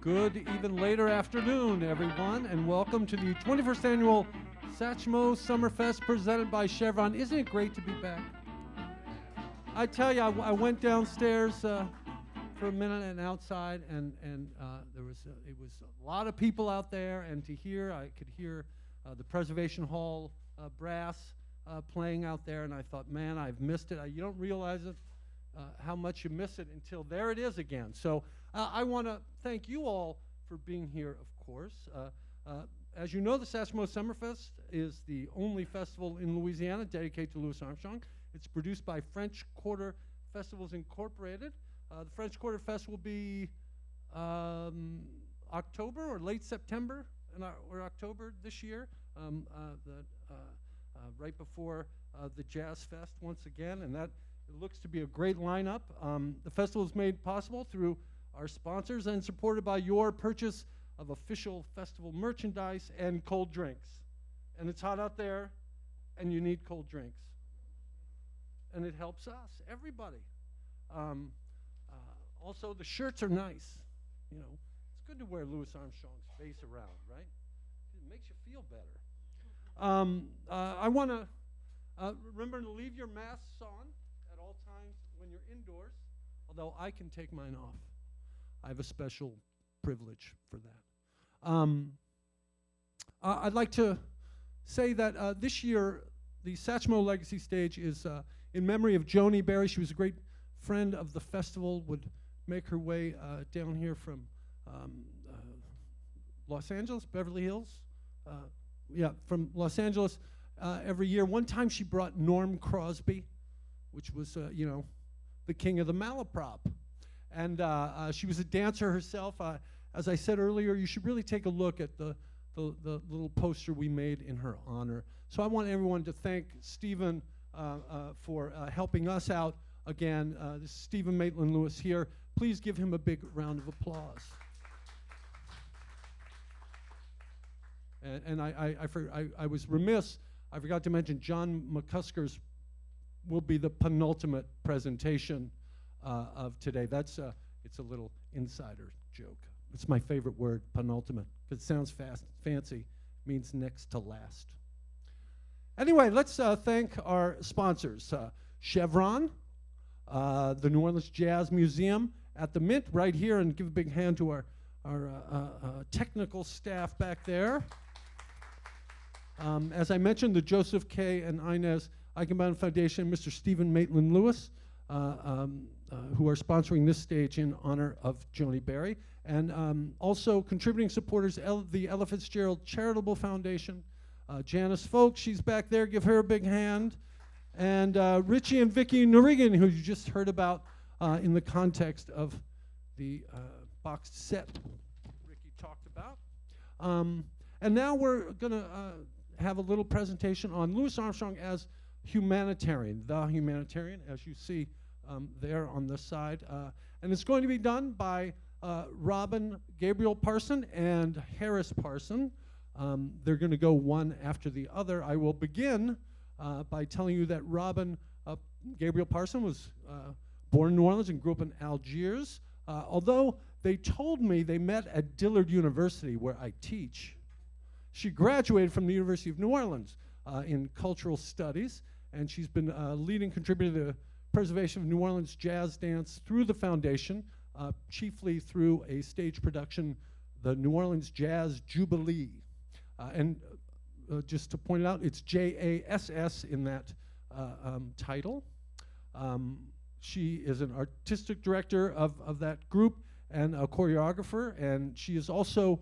Good even later afternoon, everyone, and welcome to the 21st annual Satchmo Summerfest presented by Chevron. Isn't it great to be back? I tell you, I went downstairs for a minute and outside, and it was a lot of people out there, and I could hear the Preservation Hall brass playing out there, and I thought, man, I've missed it. You don't realize it, how much you miss it until there it is again. So I want to thank you all for being here, of course. As you know, the Satchmo Summerfest is the only festival in Louisiana dedicated to Louis Armstrong. It's produced by French Quarter Festivals Incorporated. The French Quarter Fest will be October or late September or October this year, right before the Jazz Fest once again, and that it looks to be a great lineup. The festival is made possible through our sponsors and supported by your purchase of official festival merchandise and cold drinks. And it's hot out there, and you need cold drinks. And it helps us, everybody. Also, the shirts are nice. You know, it's good to wear Louis Armstrong's face around, right? It makes you feel better. I want to remember to leave your masks on at all times when you're indoors, although I can take mine off. I have a special privilege for that. I'd like to say that this year, the Satchmo Legacy Stage is in memory of Joni Berry. She was a great friend of the festival, would make her way down here from Los Angeles, Beverly Hills. From Los Angeles every year. One time she brought Norm Crosby, which was, the king of the malaprop. And she was a dancer herself. As I said earlier, you should really take a look at the little poster we made in her honor. So I want everyone to thank Stephen for helping us out again. This is Stephen Maitland-Lewis here. Please give him a big round of applause. And I was remiss. I forgot to mention John McCusker's will be the penultimate presentation of today. It's a little insider joke. It's my favorite word, penultimate, because it sounds fancy. It means next to last. Anyway, let's thank our sponsors. Chevron, the New Orleans Jazz Museum at the Mint right here, and give a big hand to our technical staff back there. As I mentioned, the Joseph K. and Inez Eichenbaum Foundation, Mr. Stephen Maitland-Lewis, who are sponsoring this stage in honor of Joni Berry. And also contributing supporters, the Ella Fitzgerald Charitable Foundation, Janice Folk, she's back there, give her a big hand. And Richie and Vicki Norigan, who you just heard about in the context of the boxed set Ricky talked about. And now we're going to have a little presentation on Louis Armstrong as Humanitarian, the Humanitarian, as you see there on the side. And it's going to be done by Robin Gabriel Parson and Harris Parson. They're going to go one after the other. I will begin by telling you that Robin Gabriel Parson was born in New Orleans and grew up in Algiers. Although they told me they met at Dillard University, where I teach. She graduated from the University of New Orleans in cultural studies, and she's been a leading contributor to the preservation of New Orleans jazz dance through the foundation, chiefly through a stage production, the New Orleans Jazz Jubilee. And just to point it out, it's JASS in that title. She is an artistic director of that group and a choreographer, and she is also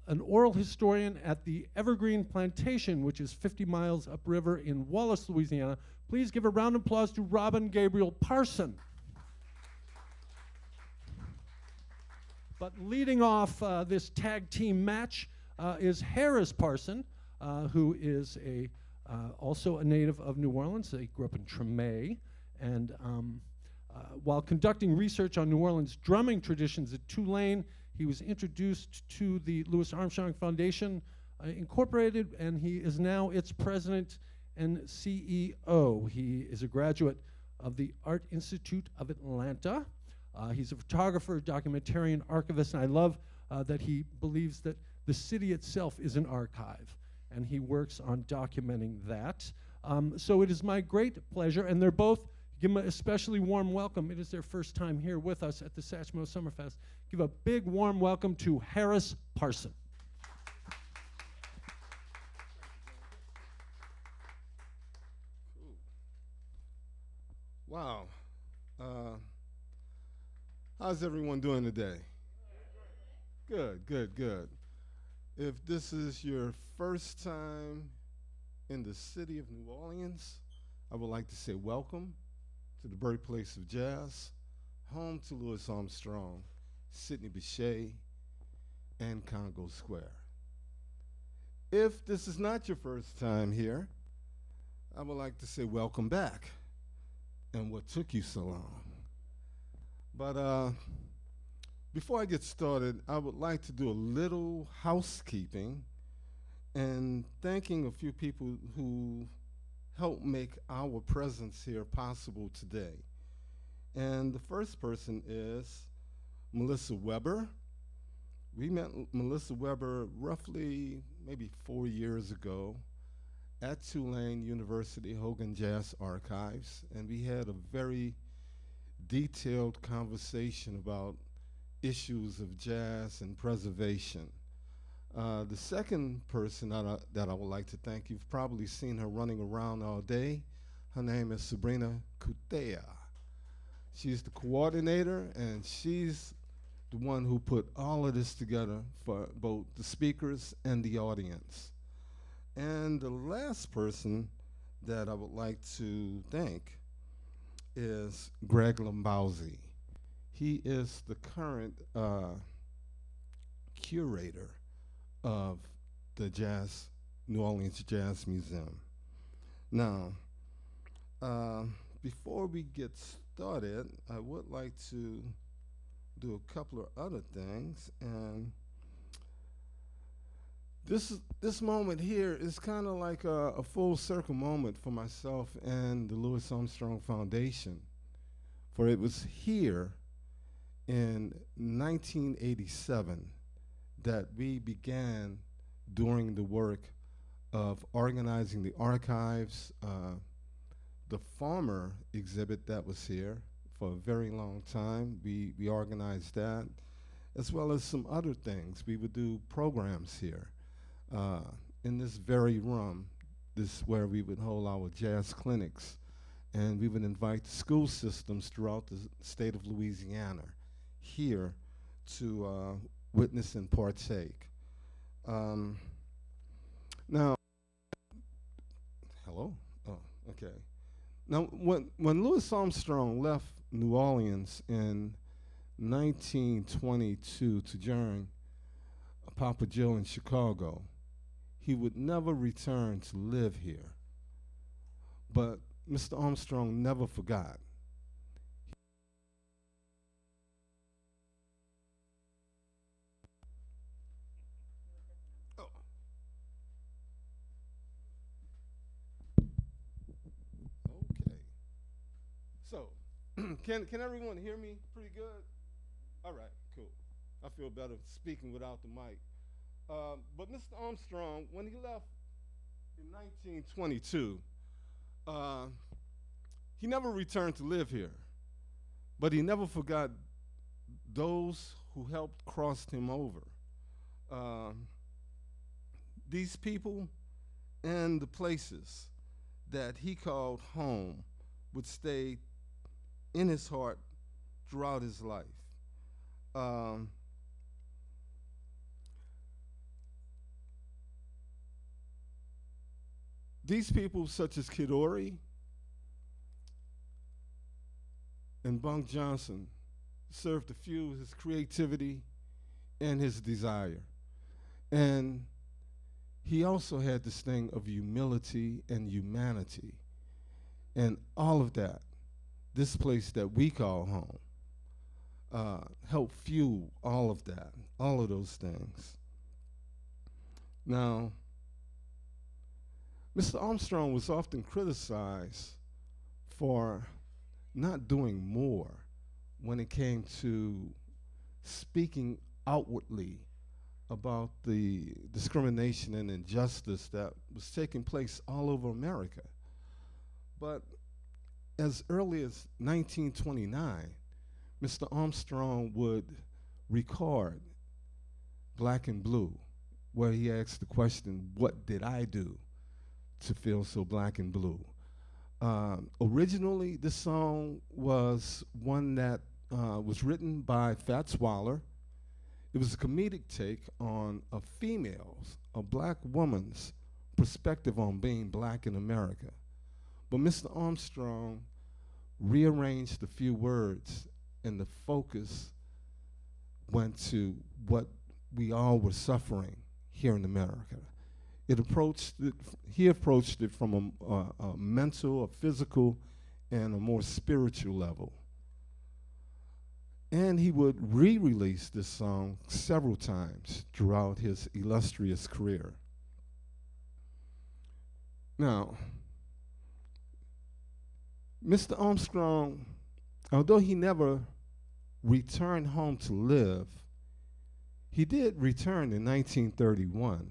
an oral historian at the Evergreen Plantation, which is 50 miles upriver in Wallace, Louisiana. Please give a round of applause to Robin Gabriel Parson. But leading off this tag team match is Harris Parson, who is also a native of New Orleans. He grew up in Tremé, and while conducting research on New Orleans drumming traditions at Tulane, he was introduced to the Louis Armstrong Foundation Incorporated, and he is now its president and CEO. He is a graduate of the Art Institute of Atlanta. He's a photographer, documentarian, archivist, and I love that he believes that the city itself is an archive, and he works on documenting that. So it is my great pleasure, and they're both, give them an especially warm welcome. It is their first time here with us at the Satchmo Summerfest. Give a big warm welcome to Harris Parson. Wow. How's everyone doing today? Good, good, good. If this is your first time in the city of New Orleans, I would like to say welcome to the birthplace of jazz, home to Louis Armstrong, Sidney Bechet, and Congo Square. If this is not your first time here, I would like to say welcome back. And what took you so long? But before I get started, I would like to do a little housekeeping and thanking a few people who helped make our presence here possible today. And the first person is Melissa Weber. We met Melissa Weber roughly maybe 4 years ago at Tulane University Hogan Jazz Archives, and we had a very detailed conversation about issues of jazz and preservation. The second person that I would like to thank, you've probably seen her running around all day. Her name is Sabrina Kutea. She's the coordinator, and she's the one who put all of this together for both the speakers and the audience. And the last person that I would like to thank is Greg Lombausi. He is the current curator of the New Orleans Jazz Museum. Now, before we get started, I would like to do a couple of other things. And this moment here is kind of like a full circle moment for myself and the Louis Armstrong Foundation. For it was here in 1987 that we began doing the work of organizing the archives, the farmer exhibit that was here for a very long time. We organized that, as well as some other things. We would do programs here. In this very room, this is where we would hold our jazz clinics, and we would invite school systems throughout the state of Louisiana here to witness and partake. Now, hello? Oh, okay. Now, when Louis Armstrong left New Orleans in 1922 to join Papa Joe in Chicago, he would never return to live here. But Mr. Armstrong never forgot. Oh. Okay. So, can everyone hear me pretty good? All right, cool. I feel better speaking without the mic. But Mr. Armstrong, when he left in 1922, he never returned to live here, but he never forgot those who helped cross him over. These people and the places that he called home would stay in his heart throughout his life. These people, such as Kid Ory and Bunk Johnson, served to fuel his creativity and his desire. And he also had this thing of humility and humanity. And all of that, this place that we call home, helped fuel all of that, all of those things. Now, Mr. Armstrong was often criticized for not doing more when it came to speaking outwardly about the discrimination and injustice that was taking place all over America. But as early as 1929, Mr. Armstrong would record Black and Blue, where he asked the question, what did I do to feel so black and blue? Originally, this song was one that was written by Fats Waller. It was a comedic take on a black woman's perspective on being black in America. But Mr. Armstrong rearranged a few words, and the focus went to what we all were suffering here in America. He approached it from a mental, a physical, and a more spiritual level. And he would re-release this song several times throughout his illustrious career. Now, Mr. Armstrong, although he never returned home to live, he did return in 1931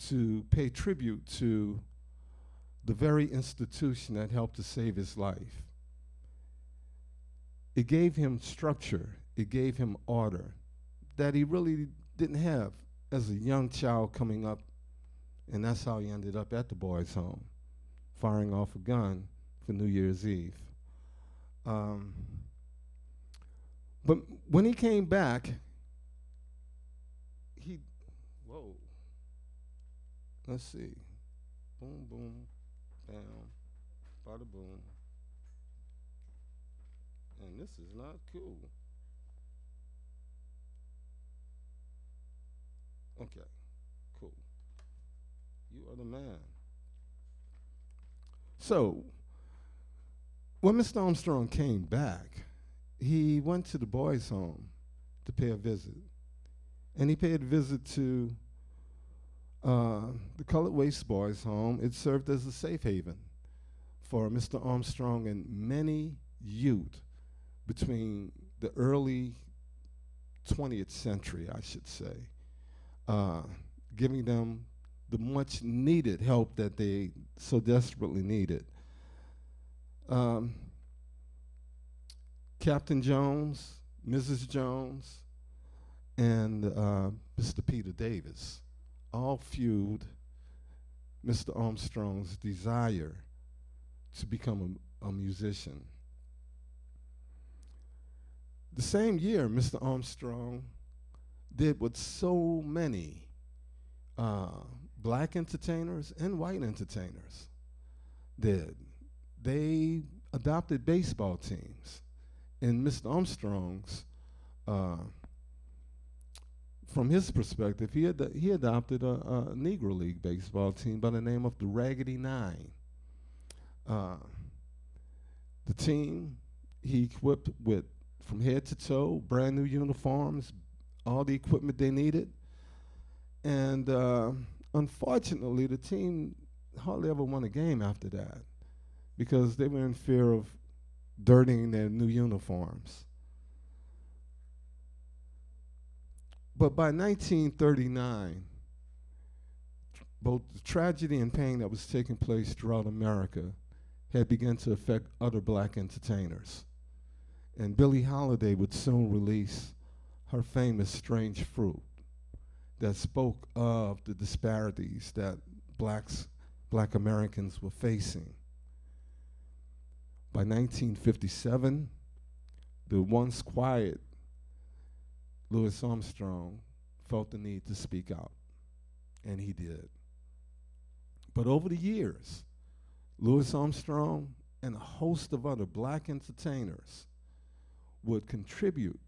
to pay tribute to the very institution that helped to save his life. It gave him structure, it gave him order that he really didn't have as a young child coming up, and that's how he ended up at the boys' home, firing off a gun for New Year's Eve. But when he came back, let's see, boom, boom, bam, bada boom. And this is not cool. Okay, cool. You are the man. So, when Mr. Armstrong came back, he went to the boys' home to pay a visit. And he paid a visit to the Colored Waste Boys' home. It served as a safe haven for Mr. Armstrong and many youth between the early 20th century, I should say, giving them the much needed help that they so desperately needed. Captain Jones, Mrs. Jones, and Mr. Peter Davis all fueled Mr. Armstrong's desire to become a musician. The same year, Mr. Armstrong did what so many black entertainers and white entertainers did. They adopted baseball teams. And Mr. Armstrong's, from his perspective, he adopted a Negro League baseball team by the name of the Raggedy Nine. The team he equipped with, from head to toe, brand new uniforms, all the equipment they needed. And unfortunately, the team hardly ever won a game after that because they were in fear of dirtying their new uniforms. But by 1939, both the tragedy and pain that was taking place throughout America had begun to affect other black entertainers. And Billie Holiday would soon release her famous Strange Fruit that spoke of the disparities that black Americans were facing. By 1957, the once quiet Louis Armstrong felt the need to speak out, and he did. But over the years, Louis Armstrong and a host of other black entertainers would contribute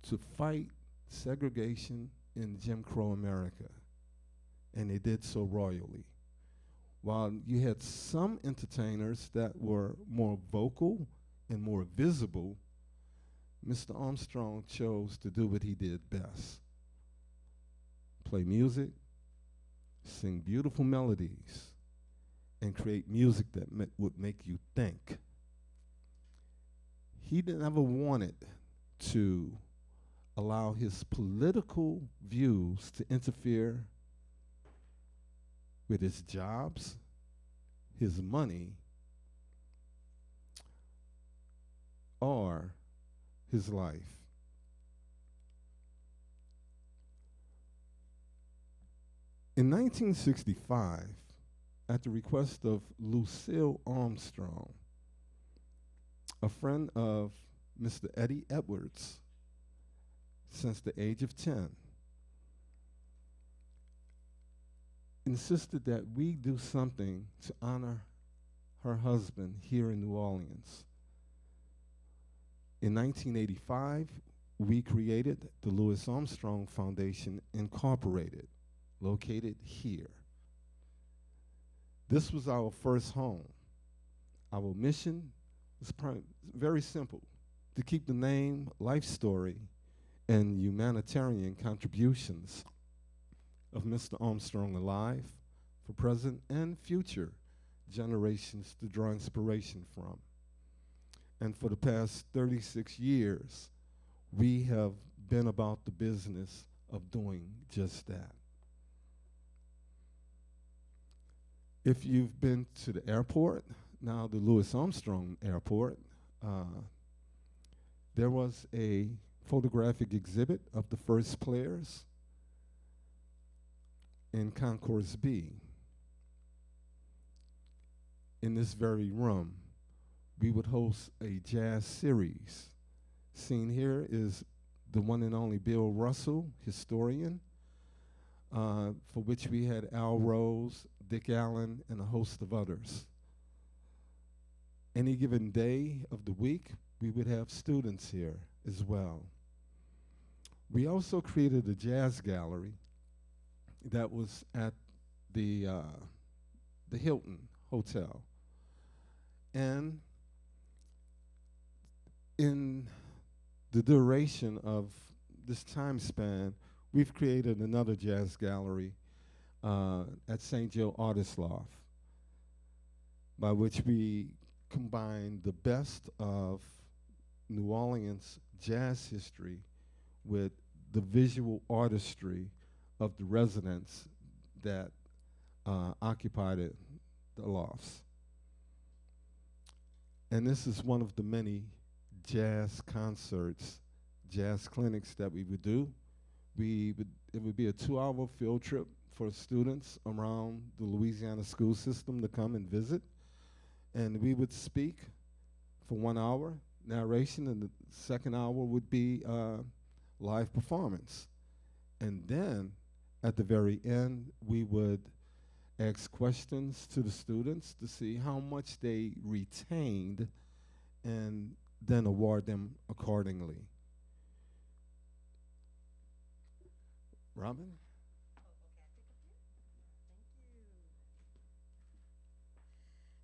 to fight segregation in Jim Crow America, and they did so royally. While you had some entertainers that were more vocal and more visible, Mr. Armstrong chose to do what he did best: play music, sing beautiful melodies, and create music that would make you think. he never wanted to allow his political views to interfere with his jobs, his money, or his life. In 1965, at the request of Louis Armstrong, a friend of Mr. Eddie Edwards since the age of 10, insisted that we do something to honor her husband here in New Orleans. In 1985, we created the Louis Armstrong Foundation Incorporated, located here. This was our first home. Our mission was very simple: to keep the name, life story, and humanitarian contributions of Mr. Armstrong alive for present and future generations to draw inspiration from. And for the past 36 years, we have been about the business of doing just that. If you've been to the airport, now the Louis Armstrong Airport, there was a photographic exhibit of the first players in Concourse B. In this very room, we would host a jazz series. Seen here is the one and only Bill Russell, historian, for which we had Al Rose, Dick Allen, and a host of others. Any given day of the week, we would have students here as well. We also created a jazz gallery that was at the Hilton Hotel. And in the duration of this time span, we've created another jazz gallery at St. Joe Artist Loft, by which we combine the best of New Orleans jazz history with the visual artistry of the residents that occupied the lofts. And this is one of the many jazz concerts, jazz clinics that we would do. It would be a 2-hour field trip for students around the Louisiana school system to come and visit. And we would speak for 1 hour, narration, and the second hour would be live performance. And then at the very end, we would ask questions to the students to see how much they retained and then award them accordingly. Robin?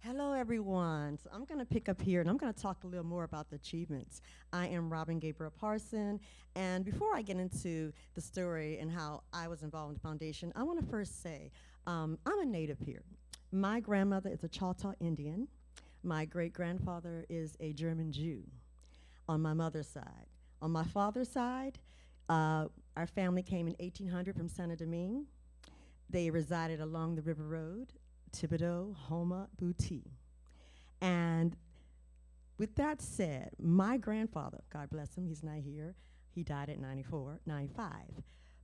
Hello, everyone. So I'm going to pick up here, and I'm going to talk a little more about the achievements. I am Robin Gabriel Parson, and before I get into the story and how I was involved in the foundation, I want to first say I'm a native here. My grandmother is a Choctaw Indian. My great-grandfather is a German Jew on my mother's side. On my father's side, our family came in 1800 from Saint-Domingue. They resided along the River Road, Thibodaux, Houma, Boutie. And with that said, my grandfather, God bless him, he's not here, he died at 95.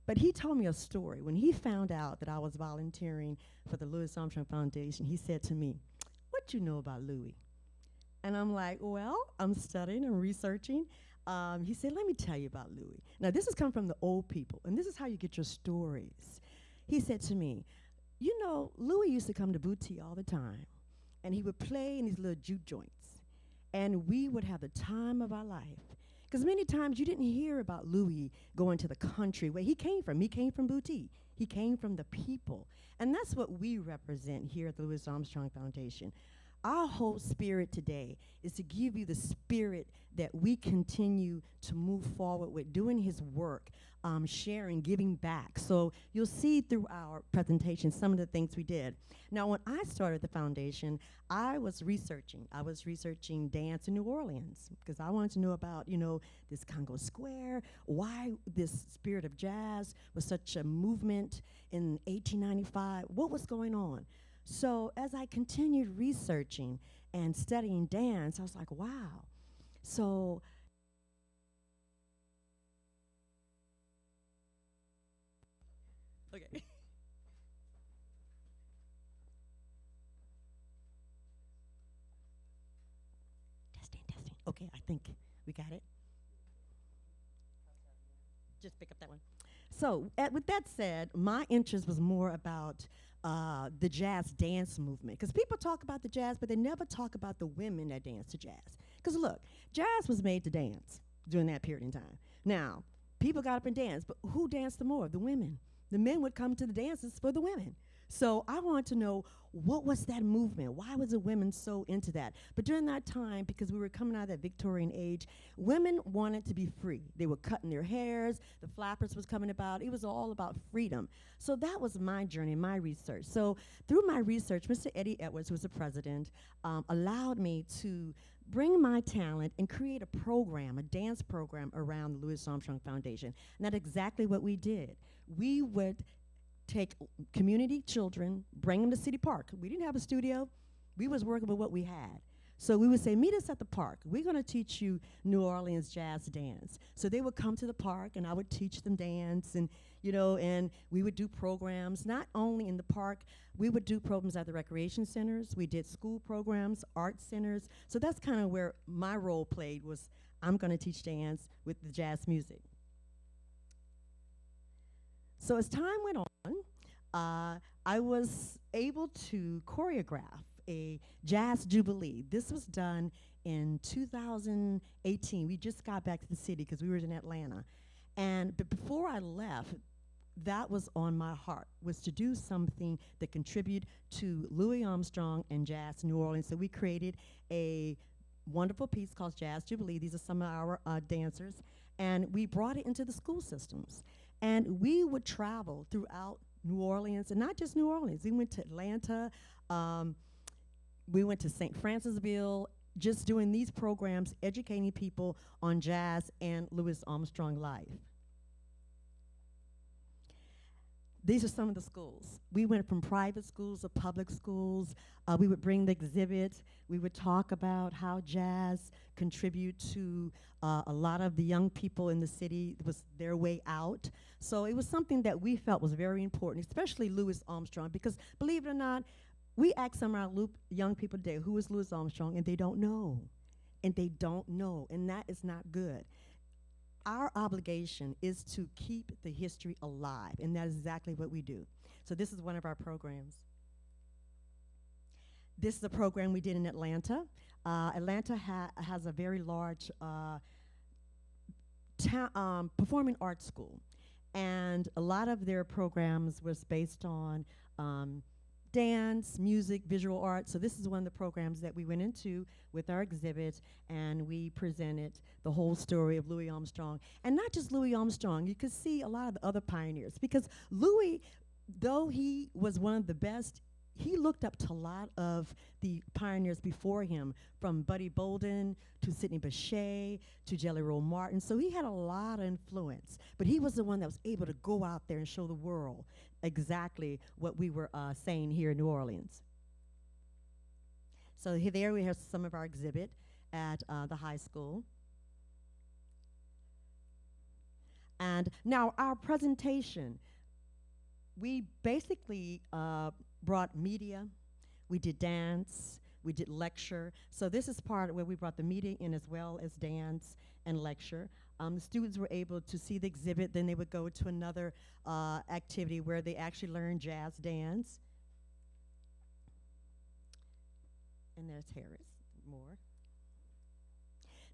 But he told me a story. When he found out that I was volunteering for the Louis Armstrong Foundation, he said to me, "What you know about Louis?" And I'm like, well, I'm studying and researching. He said, "Let me tell you about Louis." Now, this has come from the old people, and this is how you get your stories. He said to me, "You know, Louis used to come to Boutie all the time, and he would play in these little juke joints, and we would have the time of our life. Because many times you didn't hear about Louis going to the country where he came from. He came from Boutie. He came from the people. And that's what we represent here at the Louis Armstrong Foundation. Our whole spirit today is to give you the spirit that we continue to move forward with doing his work, sharing, giving back. So you'll see through our presentation some of the things we did. Now, when I started the foundation, I was researching. I was researching dance in New Orleans because I wanted to know about, this Congo Square, why this spirit of jazz was such a movement in 1895, what was going on. So as I continued researching and studying dance, I was like, wow. So okay. Testing. Okay, I think we got it. Just pick up that one. So, with that said, my interest was more about the jazz dance movement. Because people talk about the jazz, but they never talk about the women that dance to jazz. Because look, jazz was made to dance during that period in time. Now, people got up and danced, but who danced the more? The women. The men would come to the dances for the women. So I wanted to know, what was that movement? Why was the women so into that? But during that time, because we were coming out of that Victorian age, women wanted to be free. They were cutting their hairs, the flappers was coming about. It was all about freedom. So that was my journey, my research. So through my research, Mr. Eddie Edwards, who was the president, allowed me to bring my talent and create a program, a dance program around the Louis Armstrong Foundation. And that's exactly what we did. We would take community children, bring them to City Park. We didn't have a studio. We was working with what we had. So we would say, meet us at the park. We're going to teach you New Orleans jazz dance. So they would come to the park, and I would teach them dance, and and we would do programs, not only in the park. We would do programs at the recreation centers. We did school programs, art centers. So that's kind of where my role played was I'm going to teach dance with the jazz music. So as time went on, I was able to choreograph a jazz jubilee. This was done in 2018. We just got back to the city because we were in Atlanta. But before I left, that was on my heart, was to do something that contribute to Louis Armstrong and jazz New Orleans. So we created a wonderful piece called Jazz Jubilee. These are some of our dancers. And we brought it into the school systems. And we would travel throughout New Orleans, and not just New Orleans. We went to Atlanta. We went to St. Francisville, just doing these programs, educating people on jazz and Louis Armstrong life. These are some of the schools. We went from private schools to public schools. We would bring the exhibit. We would talk about how jazz contribute to a lot of the young people in the city. It was their way out. So it was something that we felt was very important, especially Louis Armstrong, because believe it or not, we ask some of our young people today, who is Louis Armstrong, and they don't know. And they don't know, and that is not good. Our obligation is to keep the history alive, and that is exactly what we do. So this is one of our programs. This is a program we did in Atlanta. Atlanta has a very large performing arts school, and a lot of their programs was based on dance, music, visual arts. So this is one of the programs that we went into with our exhibit, and we presented the whole story of Louis Armstrong. And not just Louis Armstrong, you could see a lot of the other pioneers, because Louis, though he was one of the best, he looked up to a lot of the pioneers before him, from Buddy Bolden to Sidney Bechet to Jelly Roll Martin. So he had a lot of influence, but he was the one that was able to go out there and show the world exactly what we were saying here in New Orleans. So there we have some of our exhibit at the high school. And now our presentation, we basically brought media, we did dance, we did lecture. So this is part where we brought the media in as well as dance and lecture. The students were able to see the exhibit, then they would go to another activity where they actually learned jazz dance. And there's Harris, more.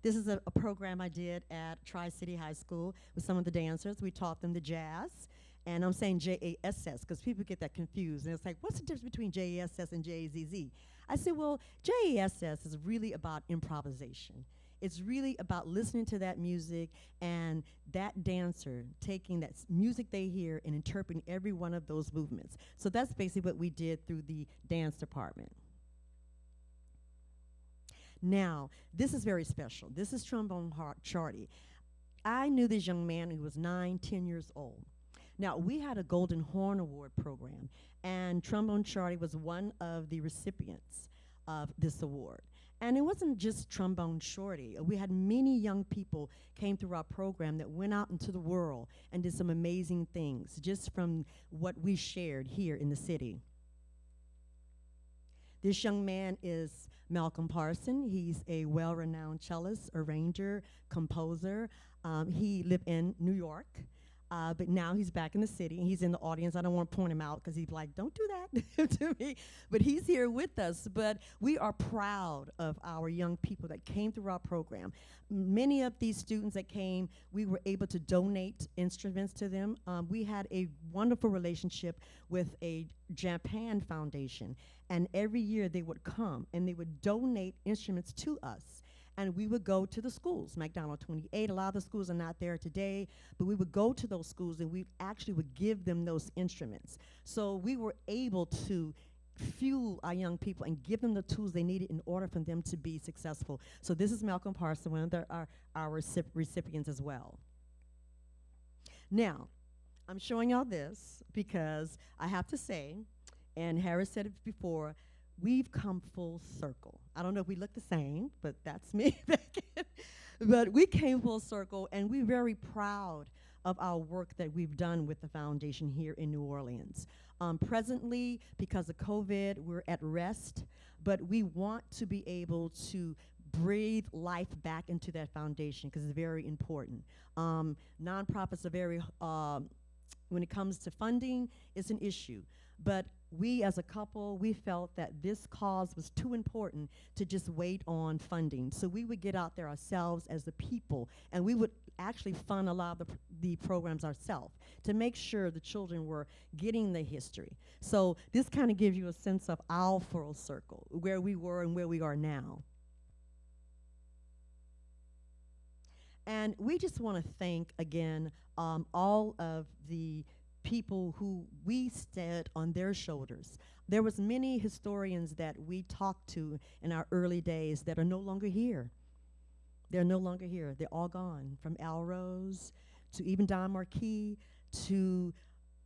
This is a program I did at Tri-City High School with some of the dancers. We taught them the jazz. And I'm saying J-A-S-S because people get that confused. And it's like, what's the difference between J-A-S-S and J-A-Z-Z? I said, well, J-A-S-S is really about improvisation. It's really about listening to that music and that dancer taking that music they hear and interpreting every one of those movements. So that's basically what we did through the dance department. Now, this is very special. This is Trombone Charlie. I knew this young man who was 9, 10 years old. Now, we had a Golden Horn Award program, and Trombone Charlie was one of the recipients of this award. And it wasn't just Trombone Shorty. We had many young people came through our program that went out into the world and did some amazing things just from what we shared here in the city. This young man is Malcolm Parson. He's a well-renowned cellist, arranger, composer. He lived in New York, but now he's back in the city. He's in the audience. I don't want to point him out because he's like, don't do that to me. But he's here with us. But we are proud of our young people that came through our program. Many of these students that came, we were able to donate instruments to them. We had a wonderful relationship with a Japan Foundation. And every year they would come and they would donate instruments to us. And we would go to the schools, McDonald 28. A lot of the schools are not there today, but we would go to those schools and we actually would give them those instruments. So we were able to fuel our young people and give them the tools they needed in order for them to be successful. So this is Malcolm Parson, one of our recipients as well. Now, I'm showing y'all this because I have to say, and Harris said it before, we've come full circle. I don't know if we look the same, but that's me. But we came full circle, and we're very proud of our work that we've done with the foundation here in New Orleans. Presently, because of COVID, we're at rest, but we want to be able to breathe life back into that foundation because it's very important. Nonprofits are very, when it comes to funding, it's an issue. But we as a couple, we felt that this cause was too important to just wait on funding. So we would get out there ourselves as the people, and we would actually fund a lot of the programs ourselves to make sure the children were getting the history. So this kind of gives you a sense of our full circle, where we were and where we are now. And we just want to thank, again, all of the people who we stood on their shoulders. There was many historians that we talked to in our early days that are no longer here. They're no longer here. They're all gone, from Al Rose to even Don Marquis to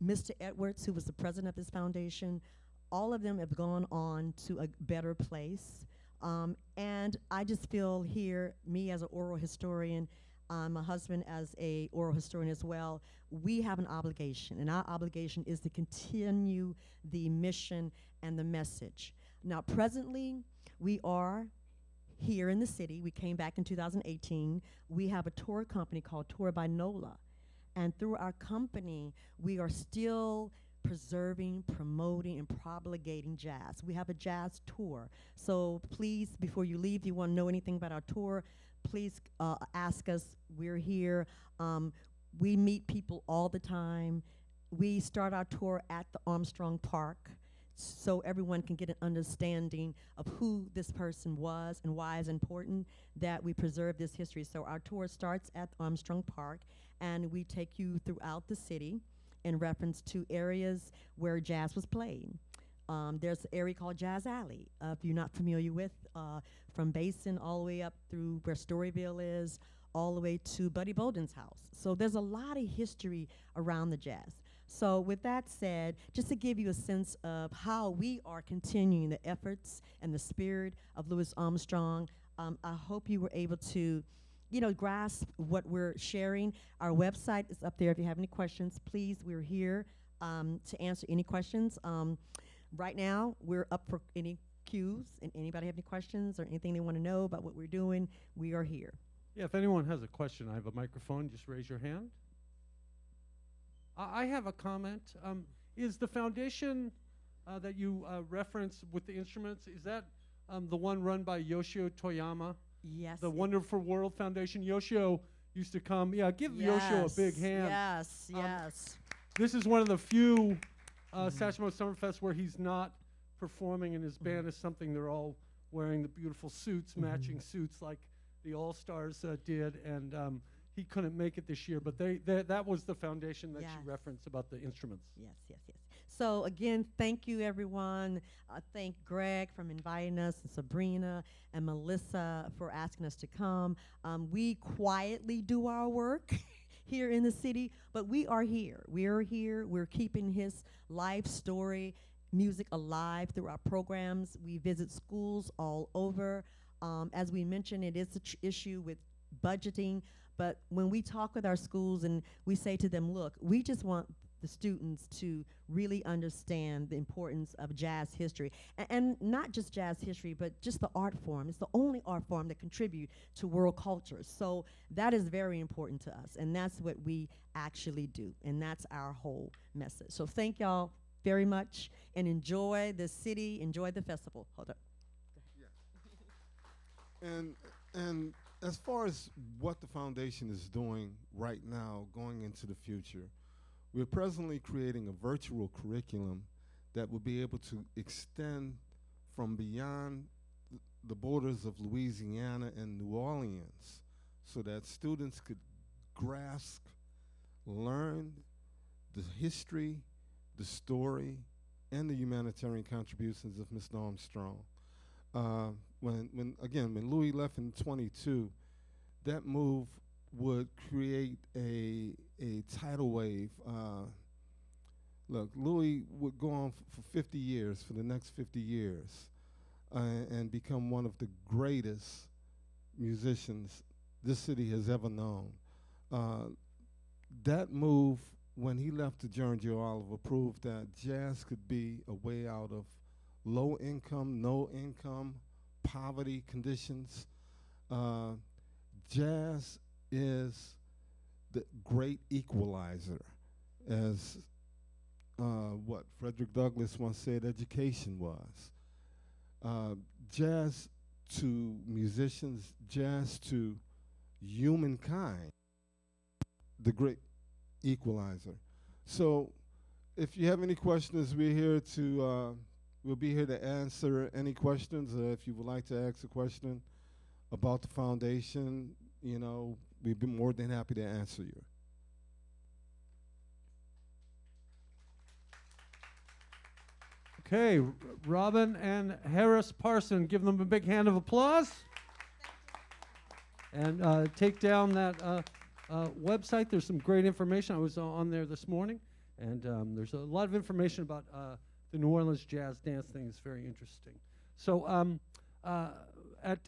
Mr. Edwards, who was the president of this foundation. All of them have gone on to a better place. And I just feel here, me as an oral historian, my husband as a oral historian as well, we have an obligation, and our obligation is to continue the mission and the message. Now, presently, we are here in the city. We came back in 2018. We have a tour company called Tour by NOLA, and through our company, we are still preserving, promoting, and propagating jazz. We have a jazz tour. So please, before you leave, if you want to know anything about our tour, please ask us. We're here. We meet people all the time. We start our tour at the Armstrong Park so everyone can get an understanding of who this person was and why it's important that we preserve this history. So our tour starts at Armstrong Park, and we take you throughout the city in reference to areas where jazz was played. There's an area called Jazz Alley, if you're not familiar with, from Basin all the way up through where Storyville is, all the way to Buddy Bolden's house. So there's a lot of history around the jazz. So with that said, just to give you a sense of how we are continuing the efforts and the spirit of Louis Armstrong, I hope you were able to grasp what we're sharing. Our website is up there. If you have any questions, please, we're here to answer any questions. Right now, we're up for any cues, and anybody have any questions or anything they want to know about what we're doing, we are here. Yeah, if anyone has a question, I have a microphone. Just raise your hand. I have a comment. Is the foundation that you reference with the instruments, is that the one run by Yoshio Toyama? Yes. The Wonderful World Foundation. Yoshio used to come. Yeah, give Yoshio a big hand. Yes, yes. This is one of the few Satchmo Summerfest where he's not performing, and his band is something. They're all wearing the beautiful suits, matching suits like the All-Stars did, and he couldn't make it this year, but that was the foundation that Yes. you referenced about the instruments. Yes, yes, yes. So again, thank you, everyone. Thank Greg for inviting us, and Sabrina and Melissa for asking us to come. We quietly do our work here in the city, but we are here. We are here. We're keeping his life story, music alive through our programs. We visit schools all over. As we mentioned, it is an issue with budgeting, but when we talk with our schools and we say to them, look, we just want the students to really understand the importance of jazz history, and not just jazz history, but just the art form. It's the only art form that contribute to world culture. So that is very important to us, and that's what we actually do, and that's our whole message. So thank y'all very much, and enjoy the city, enjoy the festival. Hold up. And as far as what the foundation is doing right now, going into the future, we're presently creating a virtual curriculum that will be able to extend from beyond the borders of Louisiana and New Orleans, so that students could grasp, learn the history, the story, and the humanitarian contributions of Mr. Armstrong. When Louis left in '22, that move would create a tidal wave. Look, Louis would go on for 50 years, for the next 50 years, and become one of the greatest musicians this city has ever known. That move, when he left to Journey Oliver, proved that jazz could be a way out of low income, no income, poverty conditions. Jazz is the great equalizer, as what Frederick Douglass once said education was. Jazz to musicians, jazz to humankind, the great equalizer. So if you have any questions, we're here to we'll be here to answer any questions. If you would like to ask a question about the foundation, you know, we'd be more than happy to answer you. Okay, Robin and Harris Parson, give them a big hand of applause. And take down that website. There's some great information. I was on there this morning, and there's a lot of information about the New Orleans jazz dance thing. It's very interesting. So at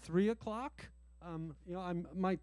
3 o'clock, you know, my